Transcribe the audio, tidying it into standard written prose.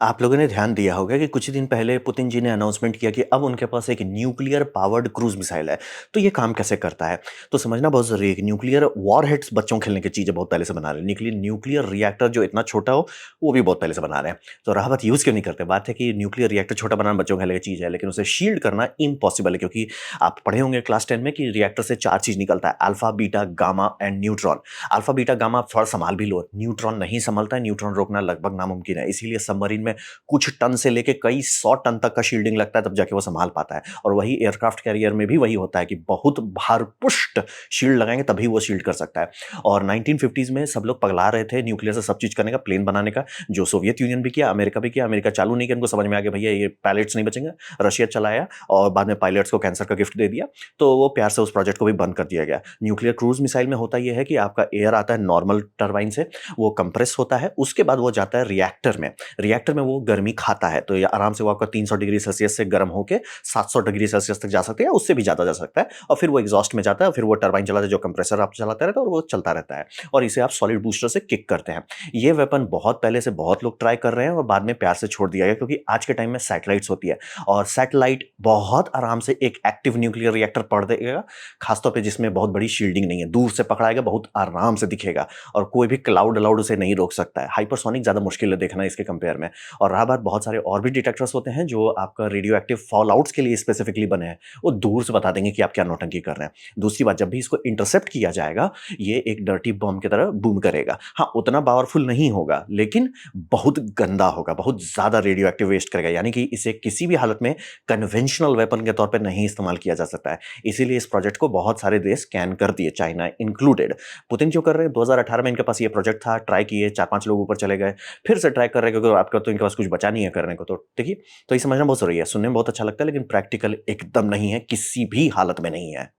आप लोगों ने ध्यान दिया होगा कि कुछ दिन पहले पुतिन जी ने अनाउंसमेंट किया कि अब उनके पास एक न्यूक्लियर पावर्ड क्रूज मिसाइल है। तो ये काम कैसे करता है? तो समझना बहुत ज़रूरी है कि न्यूक्लियर वॉरहेड्स बच्चों खेलने की चीज़ें बहुत पहले से बना रहे हैं। न्यूक्लियर रिएक्टर जो इतना छोटा हो, वो भी बहुत पहले से बना रहे हैं। तो रहा बात यूज़ क्यों नहीं करते? बात है कि न्यूक्लियर रिएक्टर छोटा बनाना बच्चों खेलने की चीज़ है, लेकिन उसे शील्ड करना इम्पॉसिबल है क्योंकि आप पढ़े होंगे क्लास 10 में कि रिएक्टर से 4 चीज़ निकलता है, alpha, beta, gamma and neutron. Alpha, beta, gamma आप थोड़ा संभाल भी लो, न्यूट्रॉन नहीं संभलता है, न्यूट्रॉन रोकना लगभग नामुमकिन है। इसीलिए सबमरीन में कुछ टन से लेके कई 100 टन तक का शील्डिंग लगता है तब जाके वो संभाल पाता है। और वही एयरक्राफ्ट कैरियर में भी वही होता है कि बहुत भारपुष्ट शील्ड लगाएंगे तभी वो शील्ड कर सकता है। और 1950s में सब लोग पगला रहे थे न्यूक्लियर से सब चीज करने का, प्लेन बनाने का, जो सोवियत यूनियन भी किया, अमेरिका भी किया। अमेरिका चालू नहीं किया, उनको समझ में आ गया भैया ये पायलट्स नहीं बचेंगे। रशिया चलाया और बाद में पायलट्स को कैंसर का गिफ्ट दे दिया, तो वो प्यार से उस प्रोजेक्ट को भी बंद कर दिया गया। न्यूक्लियर क्रूज मिसाइल में होता यह है कि आपका एयर आता है नॉर्मल टरबाइन से, वो कंप्रेस होता है, उसके बाद वो जाता है रिएक्टर में। रिएक्टर में वो गर्मी खाता है, तो ये आराम से वो आपका 300 डिग्री सेल्सियस से गर्म होकर 700 डिग्री सेल्सियस तक जा सकते हैं, उससे भी ज़्यादा जा सकता है। और फिर वो एग्जॉस्ट में जाता है, फिर वो टरबाइन चलाता है, जो कंप्रेसर आप चलाते रहता है और वो चलता रहता है। और इसे आप सॉलिड बूस्टर से किक करते हैं। ये वेपन बहुत पहले से बहुत लोग ट्राई कर रहे हैं और बाद में प्यार से छोड़ दिया गया, क्योंकि आज के टाइम में सैटेलाइट्स होती है और सैटेलाइट बहुत आराम से एक एक्टिव न्यूक्लियर रिएक्टर पढ़ देगा, खासतौर पर जिसमें बहुत बड़ी शील्डिंग नहीं है, दूर से पकड़ाएगा, बहुत आराम से दिखेगा और कोई भी क्लाउड अलाउड उसे नहीं रोक सकता है। हाइपरसोनिक ज़्यादा मुश्किल है देखना इसके कंपेयर में। और रहा बात, बहुत सारे और भी डिटेक्टर्स होते हैं जो आपका रेडियो एक्टिव फॉल आउट्स के लिए स्पेसिफिकली बने हैं, वो दूर से बता देंगे कि आप क्या नौटंकी कर रहे हैं। दूसरी बात, जब भी इसको इंटरसेप्ट किया जाएगा, ये एक डर्टी बॉम्ब की तरह बूम करेगा। हाँ, उतना पावरफुल नहीं होगा, लेकिन बहुत गंदा होगा, बहुत ज़्यादा रेडियो एक्टिव वेस्ट करेगा, यानी कि इसे किसी भी हालत में कन्वेंशनल वेपन के तौर पर नहीं इस्तेमाल किया जा सकता है। इसीलिए इस प्रोजेक्ट को बहुत सारे देश कैन कर दिए, चाइना इंक्लूडेड। पुतिन जो कर रहे हैं, 2018 में इनके पास ये प्रोजेक्ट था, ट्राई किए, 4-5 लोग ऊपर चले गए, फिर से ट्राई कर रहे हैं क्योंकि आपका तो इनके पास कुछ बचा नहीं है करने को। तो देखिए, तो ये समझना बहुत ज़रूरी है। सुनने में बहुत अच्छा लगता है, लेकिन प्रैक्टिकल एकदम नहीं है, किसी भी हालत में नहीं है।